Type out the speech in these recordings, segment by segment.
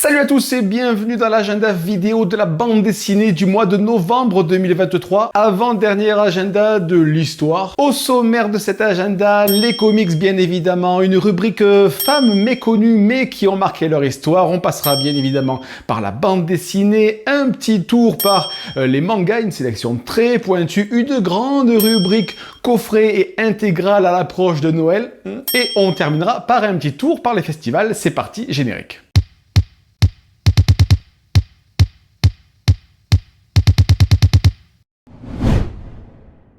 Salut à tous et bienvenue dans l'agenda vidéo de la bande dessinée du mois de novembre 2023, avant-dernier agenda de l'histoire. Au sommaire de cet agenda, les comics bien évidemment, une rubrique femmes méconnues mais qui ont marqué leur histoire. On passera bien évidemment par la bande dessinée, un petit tour par les mangas, une sélection très pointue, une grande rubrique coffret et intégrale à l'approche de Noël. Et on terminera par un petit tour par les festivals. C'est parti, générique.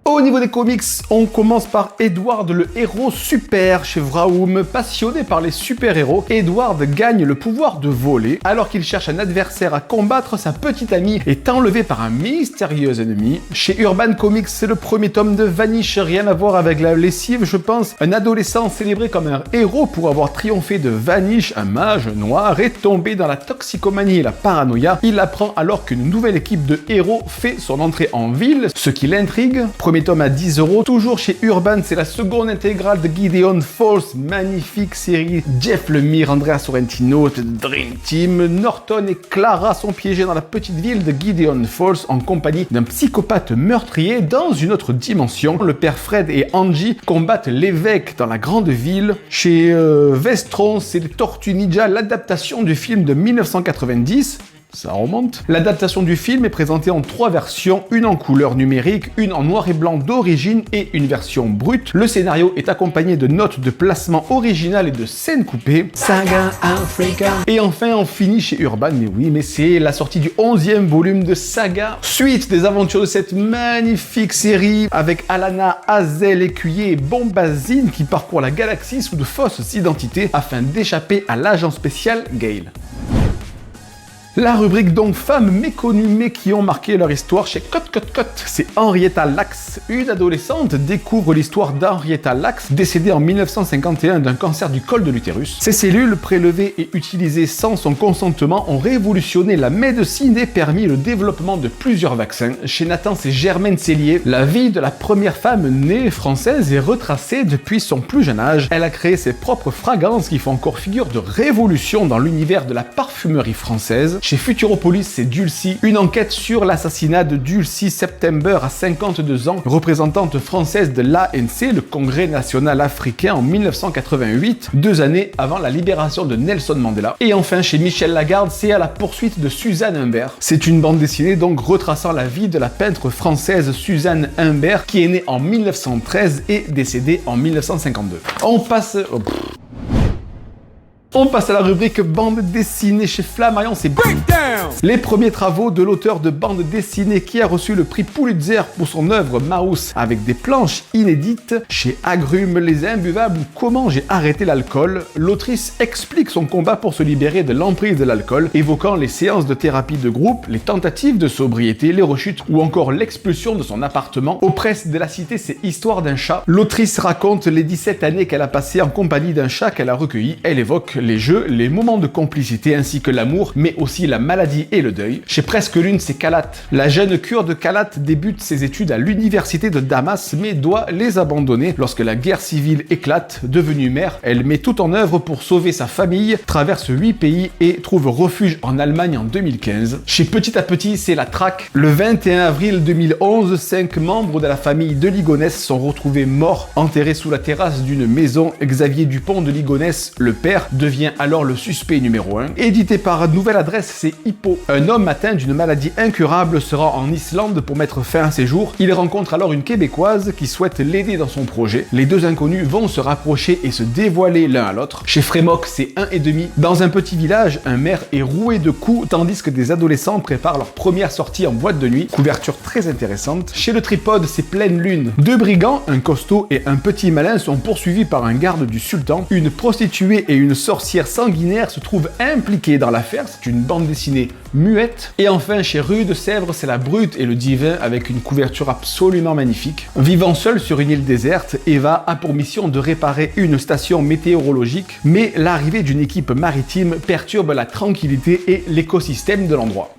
Au niveau des comics, on commence par Edward, le héros super chez Vraum. Passionné par les super-héros, Edward gagne le pouvoir de voler. Alors qu'il cherche un adversaire à combattre, sa petite amie est enlevée par un mystérieux ennemi. Chez Urban Comics, c'est le premier tome de Vanish, rien à voir avec la lessive, je pense. Un adolescent célébré comme un héros pour avoir triomphé de Vanish, un mage noir, est tombé dans la toxicomanie et la paranoïa. Il apprend alors qu'une nouvelle équipe de héros fait son entrée en ville, ce qui l'intrigue. Premier tome à 10 €. Toujours chez Urban, c'est la seconde intégrale de Gideon Falls, magnifique série. Jeff Lemire, Andrea Sorrentino, The Dream Team. Norton et Clara sont piégés dans la petite ville de Gideon Falls en compagnie d'un psychopathe meurtrier dans une autre dimension. Le père Fred et Angie combattent l'évêque dans la grande ville. Chez Vestron, c'est les Tortues Ninja, l'adaptation du film de 1990. Ça remonte. L'adaptation du film est présentée en 3 versions, une en couleur numérique, une en noir et blanc d'origine et une version brute. Le scénario est accompagné de notes de placement originales et de scènes coupées. Saga Africa. Et enfin, on finit chez Urban, mais oui, mais c'est la sortie du 11e volume de Saga. Suite des aventures de cette magnifique série avec Alana, Hazel, Écuyer et Bombazine qui parcourent la galaxie sous de fausses identités afin d'échapper à l'agent spécial Gale. La rubrique donc femmes méconnues mais qui ont marqué leur histoire chez Cote. C'est Henrietta Lacks. Une adolescente découvre l'histoire d'Henrietta Lacks, décédée en 1951 d'un cancer du col de l'utérus. Ces cellules, prélevées et utilisées sans son consentement, ont révolutionné la médecine et permis le développement de plusieurs vaccins. Chez Nathan, c'est Germaine Cellier. La vie de la première femme née française est retracée depuis son plus jeune âge. Elle a créé ses propres fragrances qui font encore figure de révolution dans l'univers de la parfumerie française. Chez Futuropolis, c'est Dulcie, une enquête sur l'assassinat de Dulcie September à 52 ans, représentante française de l'ANC, le Congrès national africain en 1988, 2 années avant la libération de Nelson Mandela. Et enfin, chez Michel Lagarde, c'est à la poursuite de Suzanne Humbert. C'est une bande dessinée donc retraçant la vie de la peintre française Suzanne Humbert, qui est née en 1913 et décédée en 1952. On passe à la rubrique bande dessinée chez Flammarion, c'est Breakdown. Les premiers travaux de l'auteur de bande dessinée qui a reçu le prix Pulitzer pour son œuvre Mouse avec des planches inédites. Chez Agrumes, les imbuvables, comment j'ai arrêté l'alcool. L'autrice explique son combat pour se libérer de l'emprise de l'alcool, évoquant les séances de thérapie de groupe, les tentatives de sobriété, les rechutes ou encore l'expulsion de son appartement. Aux presses de la cité, c'est Histoire d'un chat. L'autrice raconte les 17 années qu'elle a passées en compagnie d'un chat qu'elle a recueilli. Elle évoque les jeux, les moments de complicité ainsi que l'amour, mais aussi la maladie et le deuil. Chez Presque Lune, c'est Kalat. La jeune kurde Kalat débute ses études à l'université de Damas, mais doit les abandonner lorsque la guerre civile éclate. Devenue mère, elle met tout en œuvre pour sauver sa famille, traverse 8 pays et trouve refuge en Allemagne en 2015. Chez Petit à Petit, c'est la traque. Le 21 avril 2011, 5 membres de la famille de Ligonès sont retrouvés morts, enterrés sous la terrasse d'une maison. Xavier Dupont de Ligonès, le père, devient alors le suspect numéro 1. Édité par Nouvelle Adresse, c'est Hippo. Un homme atteint d'une maladie incurable se rend en Islande pour mettre fin à ses jours. Il rencontre alors une Québécoise qui souhaite l'aider dans son projet. Les deux inconnus vont se rapprocher et se dévoiler l'un à l'autre. Chez Frémoc, c'est 1,5. Dans un petit village, un maire est roué de coups tandis que des adolescents préparent leur première sortie en boîte de nuit. Couverture très intéressante. Chez le Tripode, c'est Pleine Lune. 2 brigands, un costaud et un petit malin, sont poursuivis par un garde du sultan. Une prostituée et une sorcière sanguinaire se trouvent impliqués dans l'affaire. C'est une bande dessinée muette. Et enfin, chez Rue de Sèvres, c'est La Brute et le Divin avec une couverture absolument magnifique. Vivant seule sur une île déserte, Eva a pour mission de réparer une station météorologique, mais l'arrivée d'une équipe maritime perturbe la tranquillité et l'écosystème de l'endroit.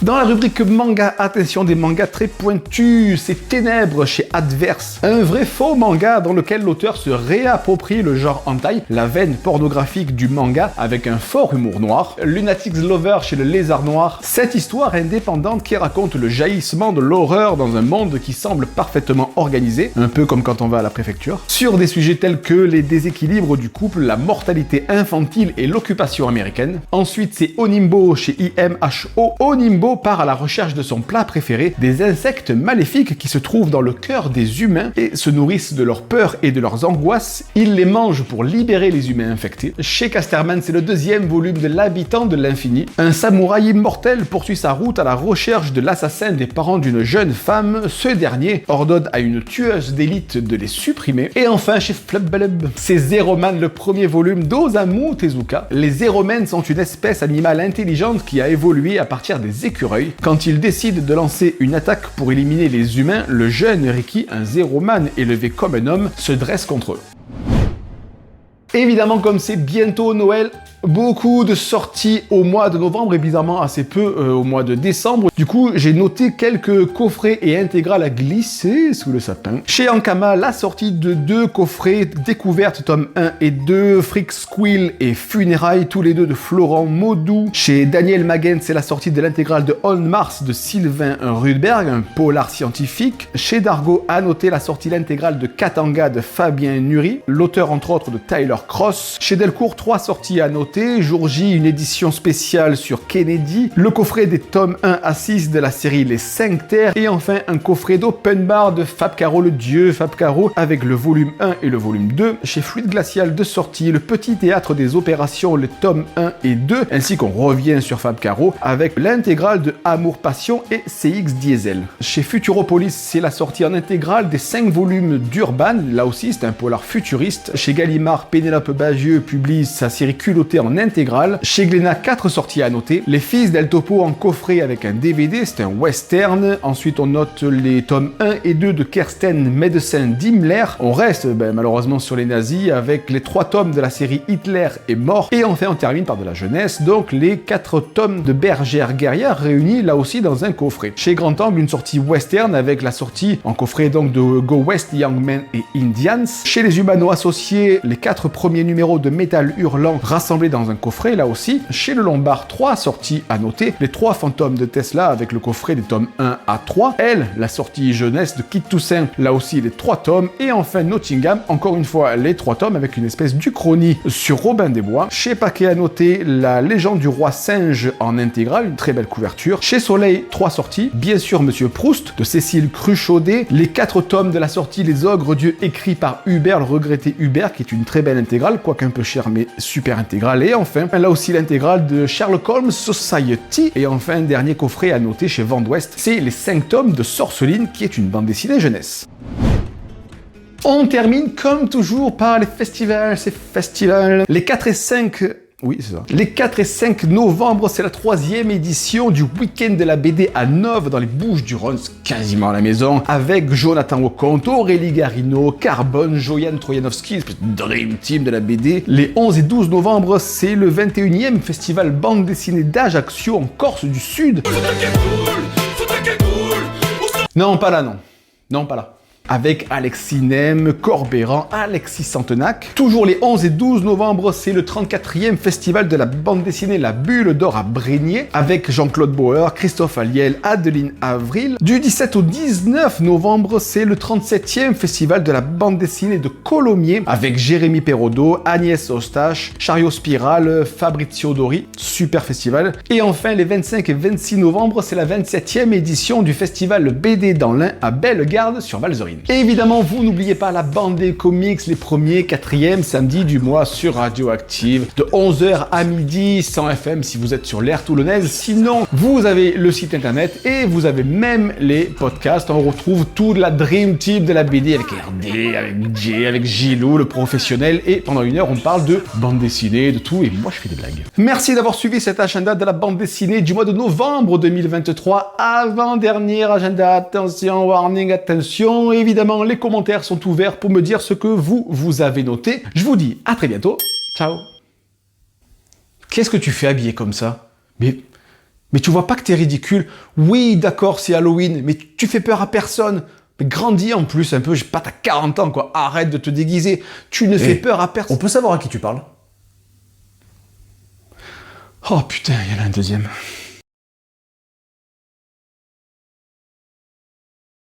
Dans la rubrique manga, attention, des mangas très pointus, c'est Ténèbres chez Adverse. Un vrai faux manga dans lequel l'auteur se réapproprie le genre hentai, la veine pornographique du manga avec un fort humour noir. Lunatics Lover chez le Lézard Noir, cette histoire indépendante qui raconte le jaillissement de l'horreur dans un monde qui semble parfaitement organisé, un peu comme quand on va à la préfecture, sur des sujets tels que les déséquilibres du couple, la mortalité infantile et l'occupation américaine. Ensuite, c'est Onimbo chez IMHO. Onimbo part à la recherche de son plat préféré, des insectes maléfiques qui se trouvent dans le cœur des humains et se nourrissent de leurs peurs et de leurs angoisses. Il les mange pour libérer les humains infectés. Chez Casterman, c'est le deuxième volume de l'Habitant de l'Infini. Un samouraï immortel poursuit sa route à la recherche de l'assassin des parents d'une jeune femme. Ce dernier ordonne à une tueuse d'élite de les supprimer. Et enfin, chez Flubbalub, c'est Zeroman, le premier volume d'Osamu Tezuka. Les Zeromen sont une espèce animale intelligente qui a évolué à partir des écureuils. Quand il décide de lancer une attaque pour éliminer les humains, le jeune Riki, un Zeroman élevé comme un homme, se dresse contre eux. Évidemment, comme c'est bientôt Noël, beaucoup de sorties au mois de novembre et bizarrement assez peu au mois de décembre. Du coup, j'ai noté quelques coffrets et intégrales à glisser sous le sapin. Chez Ankama, la sortie de 2 coffrets découvertes, tome 1 et 2, Freak Squill et Funérailles, tous les deux de Florent Maudou. Chez Daniel Maguen, c'est la sortie de l'intégrale de On Mars de Sylvain Rudberg, un polar scientifique. Chez Dargo, à noter la sortie l'intégrale de Katanga de Fabien Nury, l'auteur entre autres de Tyler Cross. Chez Delcourt, 3 sorties à noter. Jour J, une édition spéciale sur Kennedy, le coffret des tomes 1 à 6 de la série Les 5 Terres, et enfin un coffret d'open bar de Fab Caro, le dieu Fab Caro, avec le volume 1 et le volume 2. Chez Fluide Glacial de sortie, le petit théâtre des opérations, les tomes 1 et 2, ainsi qu'on revient sur Fab Caro, avec l'intégrale de Amour Passion et CX Diesel. Chez Futuropolis, c'est la sortie en intégrale des 5 volumes d'Urban, là aussi c'est un polar futuriste. Chez Gallimard, Pénélope Bagieux publie sa série Culottée en intégrale. Chez Glénat, 4 sorties à noter. Les Fils d'El Topo en coffret avec un DVD, c'est un western. Ensuite, on note les tomes 1 et 2 de Kersten Médecin d'Himmler. On reste malheureusement sur les nazis avec les 3 tomes de la série Hitler est mort. Et enfin, on termine par de la jeunesse, donc les 4 tomes de Bergère guerrière réunis là aussi dans un coffret. Chez Grand Angle, une sortie western avec la sortie en coffret donc de Go West, Young Men et Indians. Chez les Humano Associés, les 4 premiers numéros de Métal Hurlant rassemblés dans un coffret là aussi. Chez le Lombard, 3 sorties à noter. Les 3 fantômes de Tesla avec le coffret des tomes 1 à 3. Elle, la sortie jeunesse de Kit Toussaint, là aussi les 3 tomes. Et enfin Nottingham, encore une fois les 3 tomes avec une espèce d'Uchronie sur Robin des Bois. Chez Paquet à noter la légende du roi singe en intégrale, une très belle couverture. Chez Soleil, 3 sorties. Bien sûr Monsieur Proust de Cécile Cruchaudet. Les 4 tomes de la sortie Les Ogres Dieux écrits par Hubert, le regretté Hubert, qui est une très belle intégrale, quoique un peu cher mais super intégrale. Et enfin, là aussi l'intégrale de Sherlock Holmes Society. Et enfin, dernier coffret à noter chez Vent d'Ouest, c'est les 5 tomes de Sorceline, qui est une bande dessinée jeunesse. On termine comme toujours par les festivals, ces festivals. Les 4 et 5... Oui, c'est ça. Les 4 et 5 novembre, c'est la 3e édition du week-end de la BD à Neuve dans les Bouches-du-Rhône, quasiment à la maison, avec Jonathan Oconte, Aurélie Garino, Carbone, Joyan Trojanowski, espèce de dream team de la BD. Les 11 et 12 novembre, c'est le 21e festival bande dessinée d'Ajaccio en Corse du Sud. Non, pas là, non. Non, pas là. Avec Alexis Nem, Corbéran, Alexis Santenac. Toujours les 11 et 12 novembre, c'est le 34e festival de la bande dessinée La Bulle d'Or à Brigné, avec Jean-Claude Bauer, Christophe Aliel, Adeline Avril. Du 17 au 19 novembre, c'est le 37e festival de la bande dessinée de Colomiers, avec Jérémy Perraudot, Agnès Eustache, Chariot Spiral, Fabrizio Dori. Super festival. Et enfin, les 25 et 26 novembre, c'est la 27e édition du festival BD dans l'Ain à Bellegarde sur Valzerine. Et évidemment, vous n'oubliez pas la bande des comics les 1er, 4e samedis du mois sur Radioactive, de 11h à midi, 100 FM si vous êtes sur l'aire toulonnaise. Sinon, vous avez le site internet et vous avez même les podcasts. On retrouve toute la Dream Team de la BD avec RD, avec Jay, avec Gilou, le professionnel. Et pendant 1 heure, on parle de bande dessinée, de tout. Et moi, je fais des blagues. Merci d'avoir suivi cet agenda de la bande dessinée du mois de novembre 2023. Avant-dernier agenda, attention, warning, attention. Évidemment, les commentaires sont ouverts pour me dire ce que vous avez noté. Je vous dis à très bientôt. Ciao. Qu'est-ce que tu fais habillé comme ça? Mais Mais tu vois pas que t'es ridicule? Oui, d'accord, c'est Halloween, mais tu fais peur à personne. Mais grandis en plus un peu, j'ai pas, t'as 40 ans quoi, arrête de te déguiser. Tu ne fais peur à personne. On peut savoir à qui tu parles? Oh putain, il y en a un deuxième.